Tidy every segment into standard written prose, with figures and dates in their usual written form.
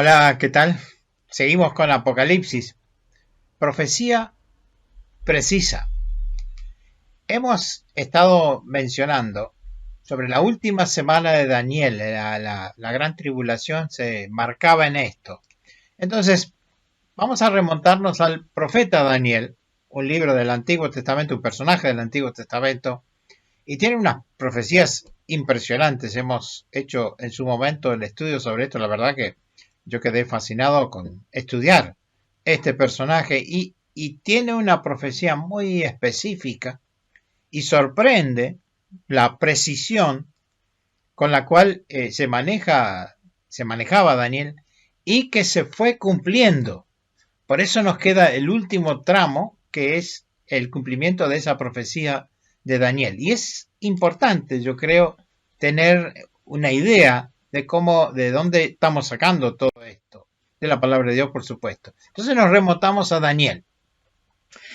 Hola, ¿qué tal? Seguimos con Apocalipsis. Profecía precisa. Hemos estado mencionando sobre la última semana de Daniel. La gran tribulación se marcaba en esto. Entonces, vamos a remontarnos al profeta Daniel, un libro del Antiguo Testamento, un personaje del Antiguo Testamento, y tiene unas profecías impresionantes. Hemos hecho en su momento el estudio sobre esto. La verdad que yo quedé fascinado con estudiar este personaje y tiene una profecía muy específica y sorprende la precisión con la cual se manejaba Daniel y que se fue cumpliendo. Por eso nos queda el último tramo, que es el cumplimiento de esa profecía de Daniel. Y es importante, yo creo, tener una idea de cómo, de dónde estamos sacando todo esto. De la palabra de Dios, por supuesto. Entonces nos remontamos a Daniel.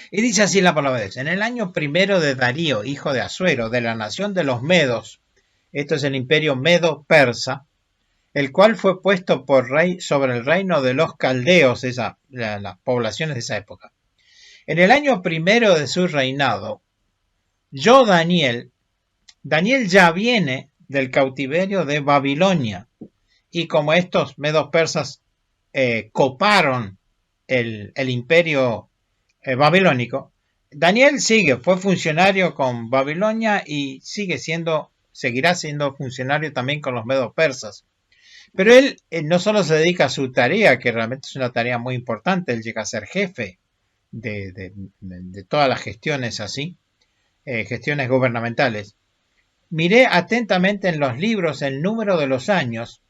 Y dice así la palabra de Dios. En el año primero de Darío, hijo de Asuero, de la nación de los Medos, esto es el imperio Medo-Persa, el cual fue puesto por rey sobre el reino de los caldeos, las poblaciones de esa época. En el año primero de su reinado, yo, Daniel ya viene del cautiverio de Babilonia, y como estos medos persas coparon el imperio babilónico, Daniel fue funcionario con Babilonia y seguirá siendo funcionario también con los medos persas. Pero él no solo se dedica a su tarea, que realmente es una tarea muy importante, él llega a ser jefe de todas las gestiones así, gestiones gubernamentales. Miré atentamente en los libros el número de los años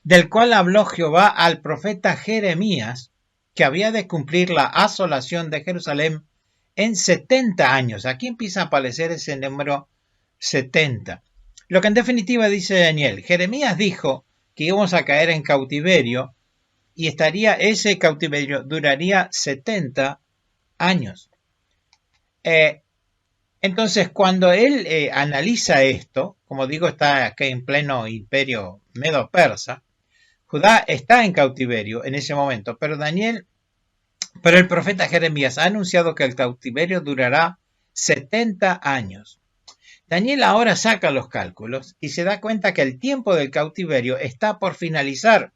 del cual habló Jehová al profeta Jeremías, que había de cumplir la asolación de Jerusalén en 70 años. Aquí empieza a aparecer ese número 70. Lo que en definitiva dice Daniel, Jeremías dijo que íbamos a caer en cautiverio y ese cautiverio duraría 70 años. Entonces, cuando él analiza esto, como digo, está aquí en pleno imperio medo-persa, Judá está en cautiverio en ese momento, pero el profeta Jeremías ha anunciado que el cautiverio durará 70 años. Daniel ahora saca los cálculos y se da cuenta que el tiempo del cautiverio está por finalizar.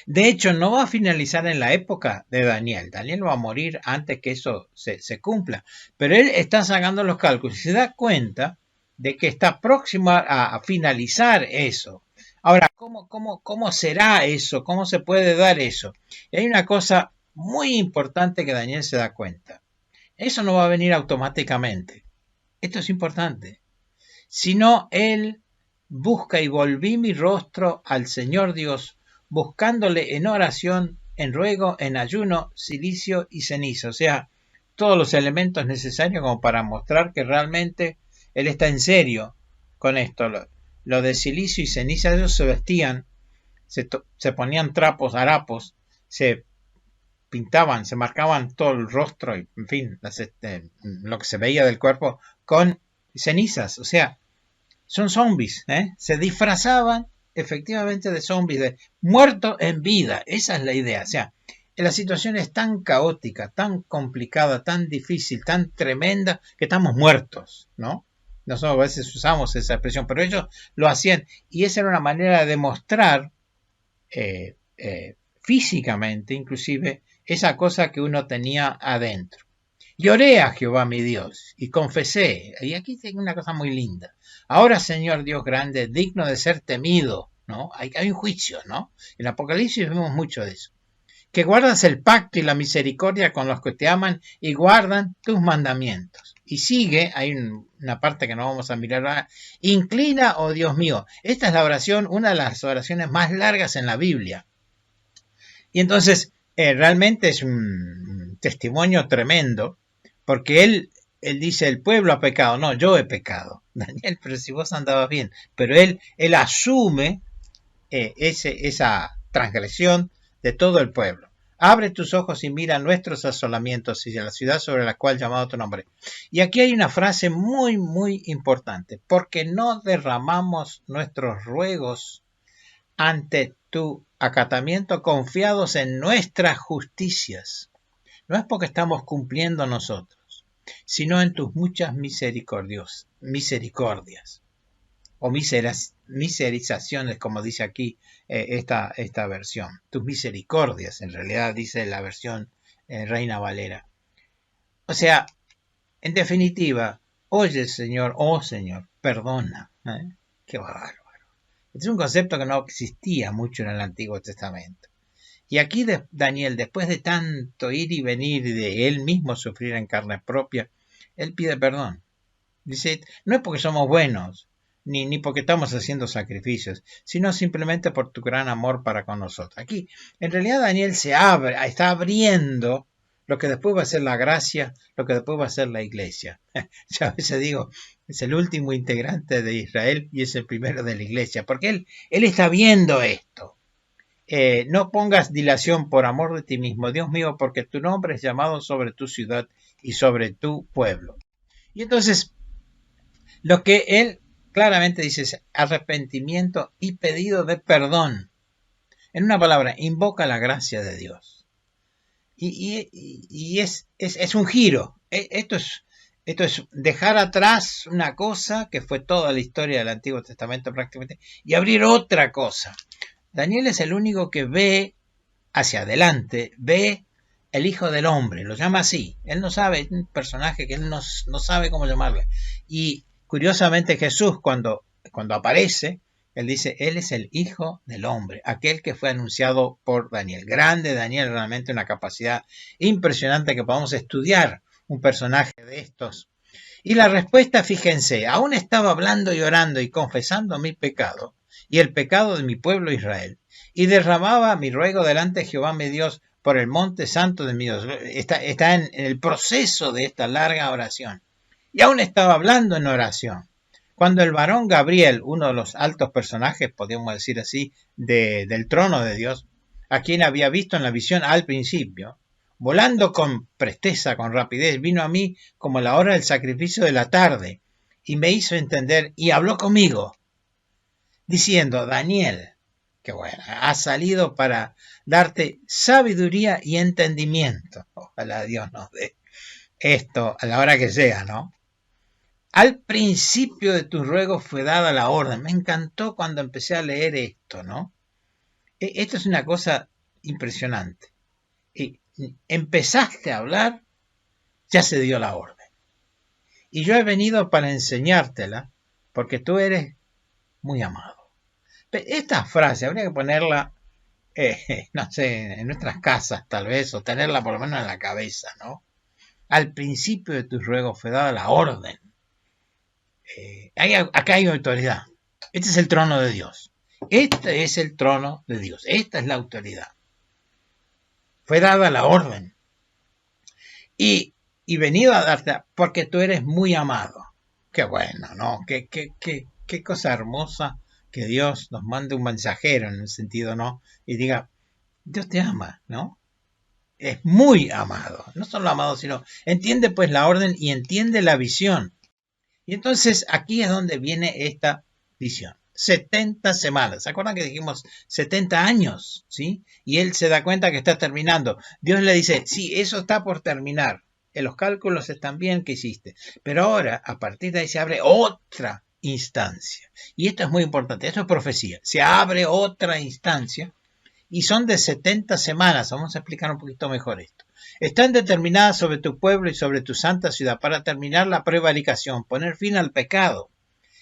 De hecho, no va a finalizar en la época de Daniel. Daniel va a morir antes que eso se cumpla. Pero él está sacando los cálculos y se da cuenta de que está próximo a finalizar eso. Ahora, ¿cómo será eso? ¿Cómo se puede dar eso? Y hay una cosa muy importante que Daniel se da cuenta. Eso no va a venir automáticamente. Esto es importante. Sino él busca y volví mi rostro al Señor Dios, buscándole en oración, en ruego, en ayuno, cilicio y ceniza. O sea, todos los elementos necesarios como para mostrar que realmente él está en serio con esto. Lo de cilicio y ceniza, ellos se vestían, se ponían trapos, harapos, se pintaban, se marcaban todo el rostro y, en fin, lo que se veía del cuerpo con cenizas. O sea, son zombies, se disfrazaban efectivamente de zombies, de muertos en vida. Esa es la idea. O sea, la situación es tan caótica, tan complicada, tan difícil, tan tremenda, que estamos muertos, ¿no? Nosotros a veces usamos esa expresión, pero ellos lo hacían y esa era una manera de demostrar físicamente, inclusive, esa cosa que uno tenía adentro. Y oré a Jehová mi Dios y confesé, y aquí tengo una cosa muy linda. Ahora, Señor Dios grande, digno de ser temido, ¿no? Hay un juicio, ¿no? En Apocalipsis vemos mucho de eso. Que guardas el pacto y la misericordia con los que te aman y guardan tus mandamientos. Y sigue, hay una parte que no vamos a mirar ahora. Inclina, oh Dios mío. Esta es la oración, una de las oraciones más largas en la Biblia. Y entonces, realmente es un testimonio tremendo, porque él dice, el pueblo ha pecado. No, yo he pecado. Daniel, pero si vos andabas bien. Pero él asume esa transgresión de todo el pueblo. Abre tus ojos y mira nuestros asolamientos y a la ciudad sobre la cual llamado tu nombre. Y aquí hay una frase muy, muy importante. Porque no derramamos nuestros ruegos ante tu acatamiento confiados en nuestras justicias. No es porque estamos cumpliendo nosotros, sino en tus muchas misericordias, o miserizaciones, como dice aquí esta versión. Tus misericordias, en realidad dice la versión Reina Valera. O sea, en definitiva, oye Señor, oh Señor, perdona. Qué bárbaro. Este es un concepto que no existía mucho en el Antiguo Testamento. Y aquí Daniel, después de tanto ir y venir y de él mismo sufrir en carne propia, él pide perdón. Dice, no es porque somos buenos, ni porque estamos haciendo sacrificios, sino simplemente por tu gran amor para con nosotros. Aquí, en realidad Daniel está abriendo lo que después va a ser la gracia, lo que después va a ser la iglesia. Yo a veces digo, es el último integrante de Israel y es el primero de la iglesia, porque él está viendo esto. No pongas dilación por amor de ti mismo, Dios mío, porque tu nombre es llamado sobre tu ciudad y sobre tu pueblo. Y entonces, lo que él claramente dice es arrepentimiento y pedido de perdón. En una palabra, invoca la gracia de Dios. Y es un giro. Esto es dejar atrás una cosa que fue toda la historia del Antiguo Testamento prácticamente y abrir otra cosa. Daniel es el único que ve hacia adelante, ve el Hijo del Hombre, lo llama así. Él no sabe, es un personaje que él no sabe cómo llamarle. Y curiosamente Jesús cuando aparece, él dice, él es el Hijo del Hombre, aquel que fue anunciado por Daniel. Grande Daniel, realmente una capacidad impresionante que podamos estudiar un personaje de estos. Y la respuesta, fíjense, aún estaba hablando y orando y confesando mi pecado y el pecado de mi pueblo Israel. Y derramaba mi ruego delante de Jehová mi Dios por el monte santo de mi Dios. Está en el proceso de esta larga oración. Y aún estaba hablando en oración. Cuando el varón Gabriel, uno de los altos personajes, podríamos decir así, del trono de Dios, a quien había visto en la visión al principio, volando con presteza, con rapidez, vino a mí como la hora del sacrificio de la tarde, y me hizo entender y habló conmigo, diciendo, Daniel, que bueno, ha salido para darte sabiduría y entendimiento. Ojalá Dios nos dé esto a la hora que sea, ¿no? Al principio de tus ruegos fue dada la orden. Me encantó cuando empecé a leer esto, ¿no? Esto es una cosa impresionante. Empezaste a hablar, ya se dio la orden. Y yo he venido para enseñártela, porque tú eres muy amado. Esta frase habría que ponerla, no sé, en nuestras casas tal vez, o tenerla por lo menos en la cabeza, ¿no? Al principio de tus ruegos fue dada la orden. Acá hay autoridad. Este es el trono de Dios. Este es el trono de Dios. Esta es la autoridad. Fue dada la orden. Y venido a darte, porque tú eres muy amado. Qué bueno, ¿no? Qué cosa hermosa que Dios nos mande un mensajero en el sentido, ¿no? Y diga, Dios te ama, ¿no? Es muy amado. No solo amado, sino entiende pues la orden y entiende la visión. Y entonces aquí es donde viene esta visión. 70 semanas. ¿Se acuerdan que dijimos 70 años? ¿Sí? Y él se da cuenta que está terminando. Dios le dice, sí, eso está por terminar. Los cálculos están bien que hiciste. Pero ahora, a partir de ahí se abre otra instancia. Y esto es muy importante. Esto es profecía. Se abre otra instancia. Y son de 70 semanas. Vamos a explicar un poquito mejor esto. Están determinadas sobre tu pueblo y sobre tu santa ciudad para terminar la prevaricación, poner fin al pecado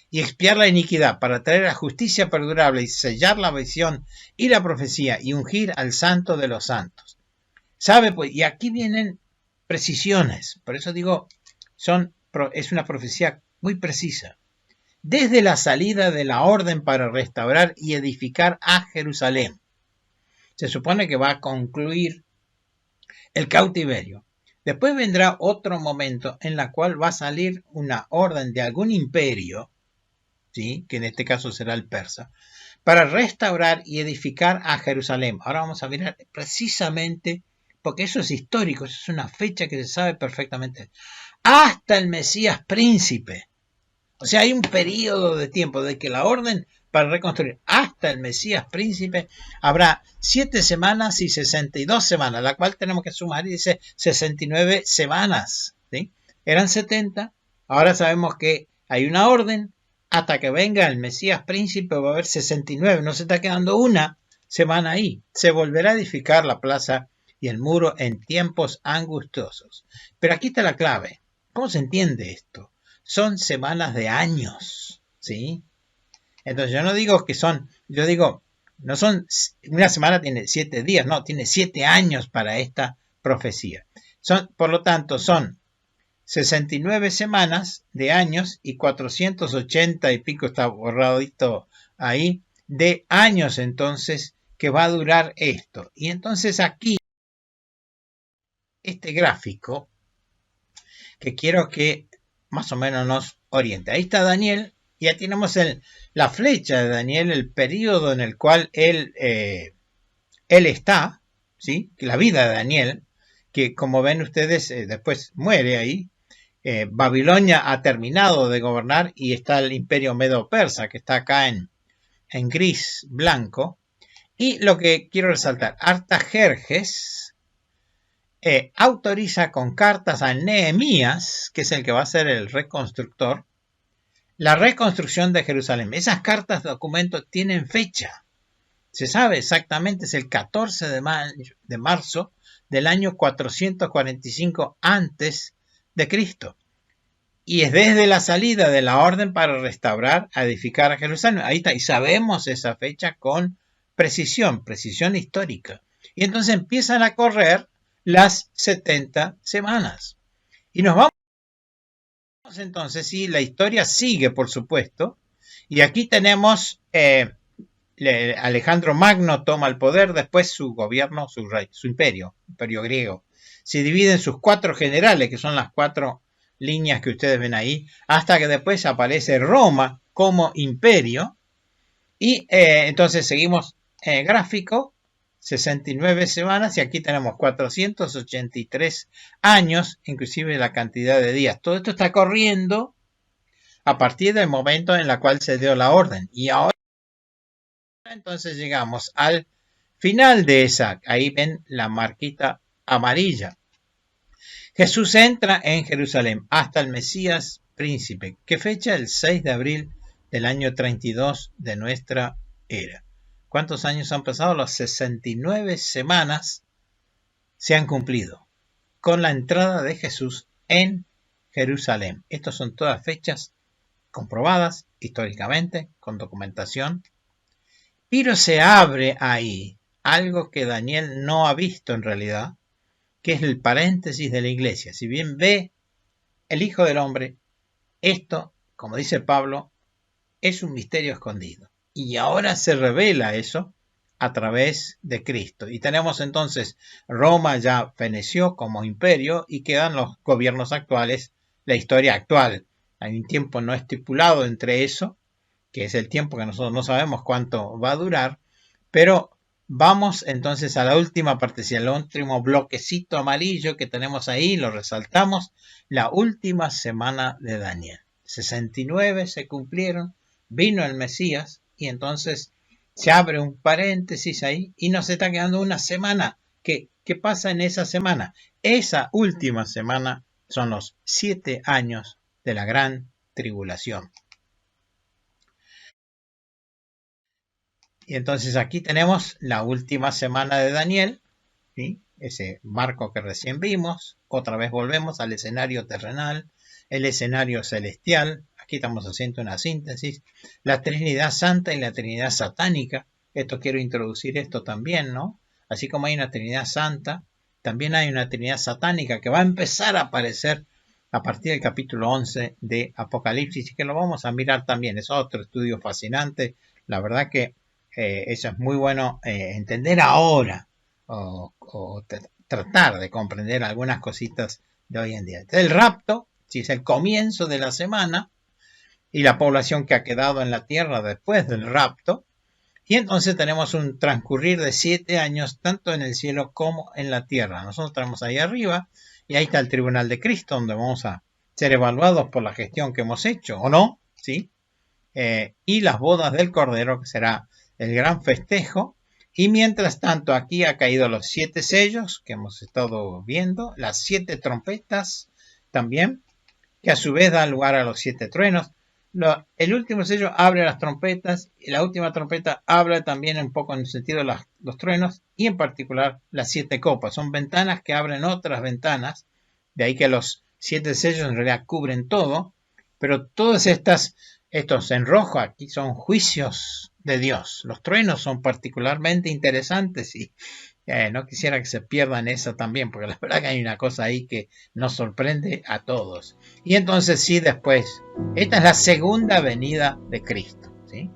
y expiar la iniquidad, para traer la justicia perdurable y sellar la visión y la profecía y ungir al santo de los santos. ¿Sabe? Pues, y aquí vienen precisiones. Por eso digo, es una profecía muy precisa. Desde la salida de la orden para restaurar y edificar a Jerusalén. Se supone que va a concluir el cautiverio. Después vendrá otro momento en la cual va a salir una orden de algún imperio, ¿sí? Que en este caso será el persa, para restaurar y edificar a Jerusalén. Ahora vamos a mirar precisamente, porque eso es histórico, eso es una fecha que se sabe perfectamente. Hasta el Mesías príncipe. O sea, hay un periodo de tiempo de que la orden para reconstruir hasta el Mesías príncipe habrá 7 semanas y 62 semanas, la cual tenemos que sumar y dice 69 semanas. ¿Sí? Eran 70, ahora sabemos que hay una orden, hasta que venga el Mesías príncipe va a haber 69, no se está quedando una semana ahí. Se volverá a edificar la plaza y el muro en tiempos angustiosos. Pero aquí está la clave. ¿Cómo se entiende esto? Son semanas de años, ¿sí? Entonces yo no digo que son, yo digo, no son, una semana tiene 7 días, no, tiene 7 años para esta profecía. Por lo tanto, son 69 semanas de años y 480 y pico, está borradito ahí, de años entonces que va a durar esto. Y entonces aquí, este gráfico, que quiero que más o menos nos oriente. Ahí está Daniel, ya tenemos la flecha de Daniel, el periodo en el cual él está, ¿sí? La vida de Daniel, que como ven ustedes, después muere ahí. Babilonia ha terminado de gobernar y está el imperio medo-persa, que está acá en gris blanco. Y lo que quiero resaltar, Artajerjes autoriza con cartas a Nehemías, que es el que va a ser el reconstructor, la reconstrucción de Jerusalén. Esas cartas de documentos tienen fecha. Se sabe exactamente, es el 14 de marzo del año 445 antes de Cristo. Y es desde la salida de la orden para restaurar, edificar a Jerusalén. Ahí está, y sabemos esa fecha con precisión histórica. Y entonces empiezan a correr las 70 semanas. Y nos vamos entonces, sí, la historia sigue, por supuesto. Y aquí tenemos, Alejandro Magno toma el poder, después su gobierno, su rey, su imperio griego. Se divide en sus 4 generales, que son las 4 líneas que ustedes ven ahí, hasta que después aparece Roma como imperio. Y entonces seguimos gráfico, 69 semanas, y aquí tenemos 483 años, inclusive la cantidad de días. Todo esto está corriendo a partir del momento en el cual se dio la orden. Y ahora entonces llegamos al final de esa, ahí ven la marquita amarilla. Jesús entra en Jerusalén hasta el Mesías príncipe. ¿Qué fecha? El 6 de abril del año 32 de nuestra era. ¿Cuántos años han pasado? Las 69 semanas se han cumplido con la entrada de Jesús en Jerusalén. Estas son todas fechas comprobadas históricamente, con documentación. Pero se abre ahí algo que Daniel no ha visto en realidad, que es el paréntesis de la iglesia. Si bien ve el Hijo del Hombre, esto, como dice Pablo, es un misterio escondido. Y ahora se revela eso a través de Cristo. Y tenemos entonces, Roma ya feneció como imperio y quedan los gobiernos actuales, la historia actual. Hay un tiempo no estipulado entre eso, que es el tiempo que nosotros no sabemos cuánto va a durar, pero vamos entonces a la última parte, el último bloquecito amarillo que tenemos ahí, lo resaltamos, la última semana de Daniel. 69 se cumplieron, vino el Mesías y entonces se abre un paréntesis ahí y nos está quedando una semana. ¿Qué pasa en esa semana? Esa última semana son los 7 años de la gran tribulación. Y entonces aquí tenemos la última semana de Daniel, ¿sí? Ese marco que recién vimos. Otra vez volvemos al escenario terrenal, el escenario celestial. Aquí estamos haciendo una síntesis. La Trinidad Santa y la Trinidad Satánica. Esto quiero introducir esto también, ¿no? Así como hay una Trinidad Santa, también hay una Trinidad Satánica que va a empezar a aparecer a partir del capítulo 11 de Apocalipsis, y que lo vamos a mirar también. Es otro estudio fascinante. La verdad que eso es muy bueno entender ahora o tratar de comprender algunas cositas de hoy en día. El rapto, si es el comienzo de la semana, y la población que ha quedado en la tierra después del rapto, y entonces tenemos un transcurrir de 7 años tanto en el cielo como en la tierra. Nosotros estamos ahí arriba y ahí está el tribunal de Cristo, donde vamos a ser evaluados por la gestión que hemos hecho o no, ¿sí? Y las bodas del Cordero, que será el gran festejo. Y mientras tanto, aquí ha caído los 7 sellos que hemos estado viendo, las 7 trompetas también, que a su vez dan lugar a los 7 truenos. El último sello abre las trompetas y la última trompeta habla también un poco en el sentido de los truenos y en particular las 7 copas. Son ventanas que abren otras ventanas, de ahí que los 7 sellos en realidad cubren todo, pero todas estos en rojo aquí son juicios de Dios. Los truenos son particularmente interesantes y no quisiera que se pierdan eso también, porque la verdad que hay una cosa ahí que nos sorprende a todos. Y entonces sí, después, esta es la segunda venida de Cristo, ¿sí?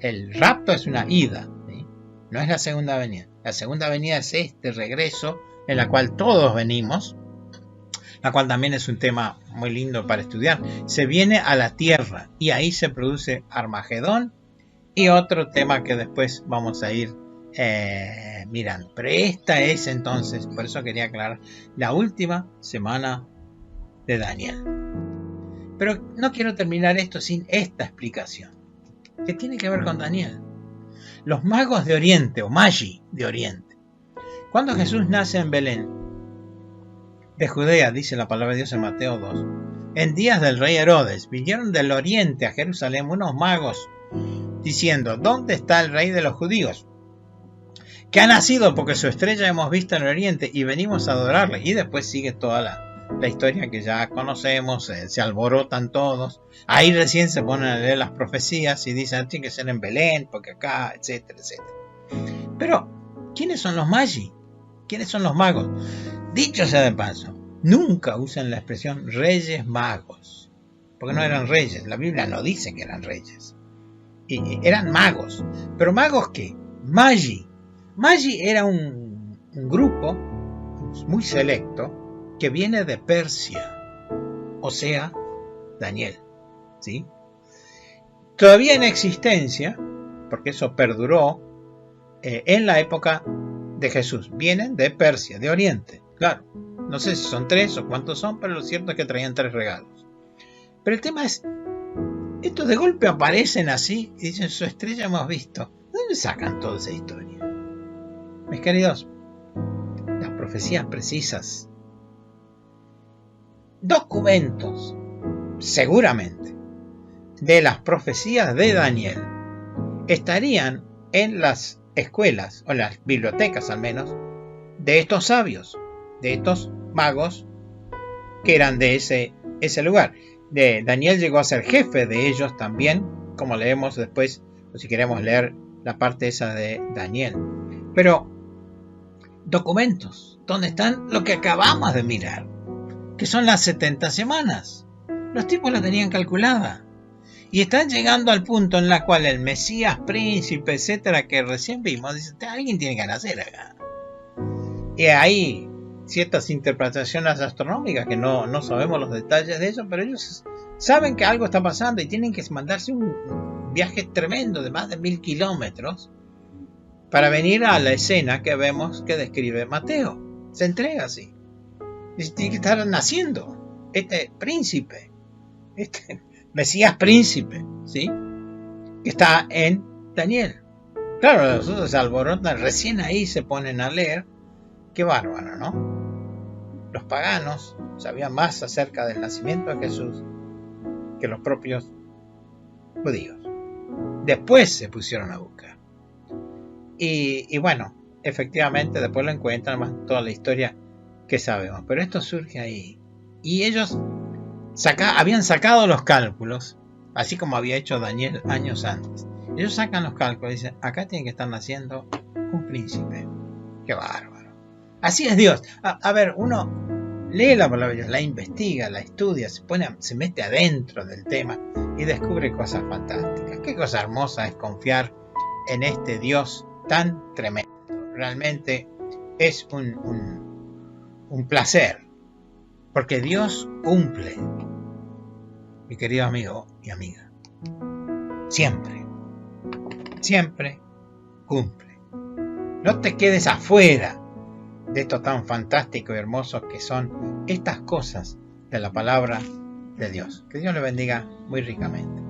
El rapto es una ida, ¿sí? No es la segunda venida. La segunda venida es este regreso en la cual todos venimos, la cual también es un tema muy lindo para estudiar. Se viene a la tierra y ahí se produce Armagedón y otro tema que después vamos a ir mirando. Pero esta es entonces, por eso quería aclarar, la última semana de Daniel. Pero no quiero terminar esto sin esta explicación, que tiene que ver con Daniel. Los magos de Oriente, o Magi de Oriente. Cuando Jesús nace en Belén de Judea, dice la palabra de Dios en Mateo 2, en días del rey Herodes, vinieron del oriente a Jerusalén unos magos diciendo, ¿dónde está el rey de los judíos? Que ha nacido, porque su estrella hemos visto en el oriente y venimos a adorarle. Y después sigue toda la historia que ya conocemos, se alborotan todos. Ahí recién se ponen a leer las profecías y dicen, tiene que ser en Belén, porque acá, etcétera, etcétera. Pero, ¿quiénes son los magi? ¿Quiénes son los magos? Dicho sea de paso, nunca usan la expresión reyes magos, porque no eran reyes. La Biblia no dice que eran reyes. Y eran magos. ¿Pero magos qué? Magi. Magi era un grupo muy selecto que viene de Persia, o sea, Daniel, ¿sí? Todavía en existencia, porque eso perduró en la época de Jesús. Vienen de Persia, de Oriente, claro. No sé si son 3 o cuántos son, pero lo cierto es que traían 3 regalos. Pero el tema es, estos de golpe aparecen así y dicen, su estrella hemos visto. ¿De dónde sacan toda esa historia? Mis queridos, las profecías precisas, documentos, seguramente, de las profecías de Daniel, estarían en las escuelas, o en las bibliotecas al menos, de estos sabios, de estos magos, que eran de ese lugar. Daniel llegó a ser jefe de ellos también, como leemos después, o si queremos leer la parte esa de Daniel. Pero documentos, ¿dónde están? Lo que acabamos de mirar, que son las 70 semanas. Los tipos la tenían calculada. Y están llegando al punto en la cual el Mesías, príncipe, etcétera, que recién vimos, dice, alguien tiene que nacer acá. Y hay ciertas interpretaciones astronómicas que no sabemos los detalles de eso, pero ellos saben que algo está pasando y tienen que mandarse un viaje tremendo de más de 1000 kilómetros para venir a la escena que vemos que describe Mateo. Se entrega así. Y tiene que estar naciendo este príncipe, este Mesías príncipe, ¿sí? Que está en Daniel. Claro, los otros se alborotan, recién ahí se ponen a leer. Qué bárbaro, ¿no? Los paganos sabían más acerca del nacimiento de Jesús que los propios judíos. Después se pusieron a buscar. Y bueno, efectivamente después lo encuentran, más toda la historia que sabemos. Pero esto surge ahí. Y ellos habían sacado los cálculos, así como había hecho Daniel años antes. Ellos sacan los cálculos y dicen, acá tiene que estar naciendo un príncipe. Qué bárbaro. Así es Dios. A ver, uno lee la palabra de Dios, la investiga, la estudia, se mete adentro del tema y descubre cosas fantásticas. Qué cosa hermosa es confiar en este Dios tan tremendo. Realmente es un placer, porque Dios cumple, mi querido amigo y amiga. Siempre cumple. No te quedes afuera de esto tan fantástico y hermoso que son estas cosas de la palabra de Dios. Que Dios le bendiga muy ricamente.